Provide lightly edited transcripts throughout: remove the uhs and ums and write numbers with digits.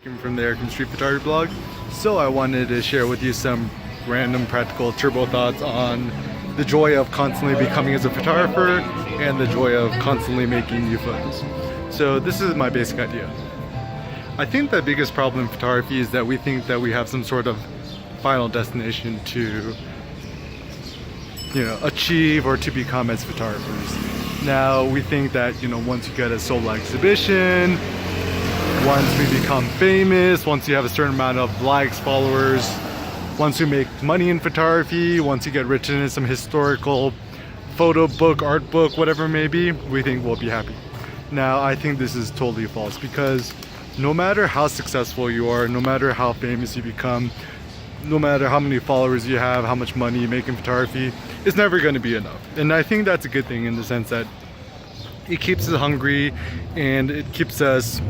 From the Eric Street Photography blog. So I wanted to share with you some random practical turbo thoughts on the joy of constantly becoming as a photographer and the joy of constantly making new photos. So this is my basic idea. I think the biggest problem in photography is that we think that we have some sort of final destination to achieve or to become as photographers. Now we think that once you get a solo exhibition, once we become famous, once you have a certain amount of likes, followers, once you make money in photography, once you get written in some historical photo book, art book, whatever it may be, we think we'll be happy. Now, I think this is totally false, because no matter how successful you are, no matter how famous you become, no matter how many followers you have, how much money you make in photography, it's never going to be enough. And I think that's a good thing in the sense that it keeps us hungry and it keeps us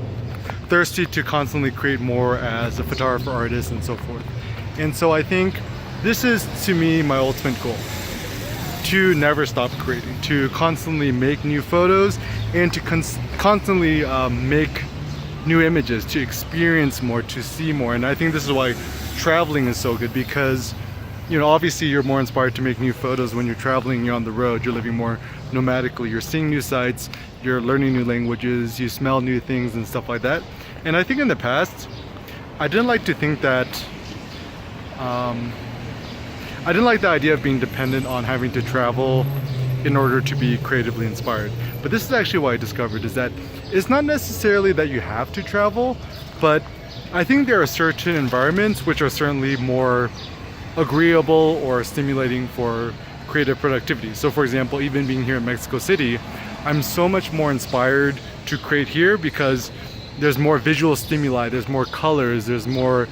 thirsty to constantly create more as a photographer, artist, and so forth. And so I think this is, to me, my ultimate goal: to never stop creating, to constantly make new photos, and to constantly make new images, to experience more, to see more. And I think this is why traveling is so good, because obviously you're more inspired to make new photos when you're traveling, you're on the road, you're living more nomadically, you're seeing new sights, you're learning new languages, you smell new things and stuff like that. And I think in the past, I didn't like to think that, I didn't like the idea of being dependent on having to travel in order to be creatively inspired. But this is actually what I discovered, is that it's not necessarily that you have to travel, but I think there are certain environments which are certainly more agreeable or stimulating for creative productivity. So for example, even being here in Mexico City, I'm so much more inspired to create here because there's more visual stimuli, there's more colors, there's more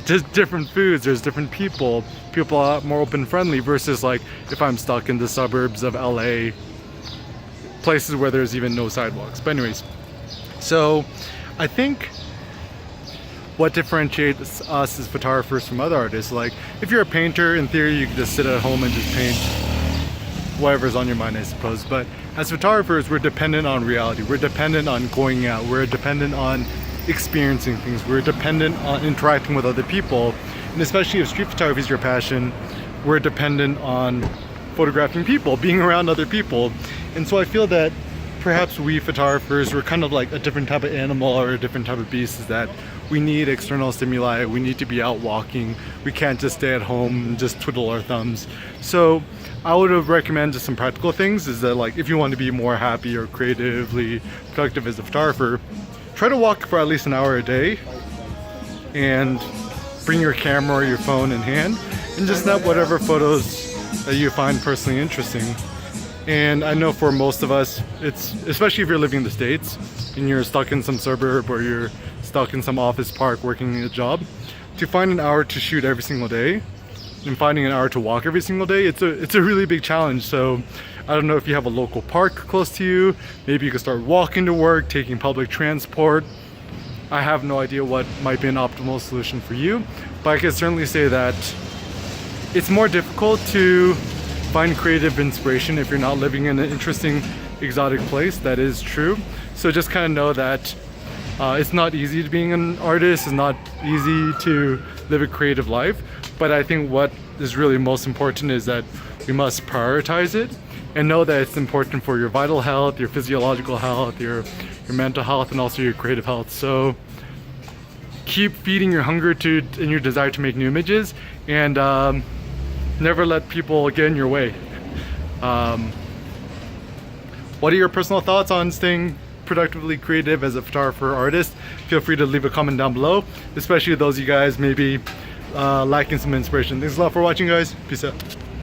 different foods, there's different people are a lot more open friendly, versus like if I'm stuck in the suburbs of LA, places where there's even no sidewalks. But anyways, so I think what differentiates us as photographers from other artists, like if you're a painter, in theory you can just sit at home and just paint whatever's on your mind, I suppose. But as photographers, we're dependent on reality, we're dependent on going out, we're dependent on experiencing things, we're dependent on interacting with other people. And especially if street photography is your passion, we're dependent on photographing people, being around other people. And so I feel that perhaps we photographers, we're kind of like a different type of animal or a different type of beast, is that we need external stimuli, we need to be out walking, we can't just stay at home and just twiddle our thumbs. So I would recommend just some practical things, is that like if you want to be more happy or creatively productive as a photographer, try to walk for at least an hour a day and bring your camera or your phone in hand and just snap whatever photos that you find personally interesting. And I know for most of us, it's, especially if you're living in the States and you're stuck in some suburb or you're stuck in some office park working a job, to find an hour to shoot every single day and finding an hour to walk every single day, it's a really big challenge. So I don't know if you have a local park close to you, maybe you could start walking to work, taking public transport. I have no idea what might be an optimal solution for you, but I can certainly say that it's more difficult to find creative inspiration if you're not living in an interesting, exotic place. That is true. So just kind of know that it's not easy to being an artist, it's not easy to live a creative life, but I think what is really most important is that we must prioritize it and know that it's important for your vital health, your physiological health, your mental health, and also your creative health. So keep feeding your hunger and your desire to make new images, and never let people get in your way. What are your personal thoughts on staying productively creative as a photographer or artist? Feel free to leave a comment down below, especially those of you guys maybe lacking some inspiration. Thanks a lot for watching, guys. Peace out.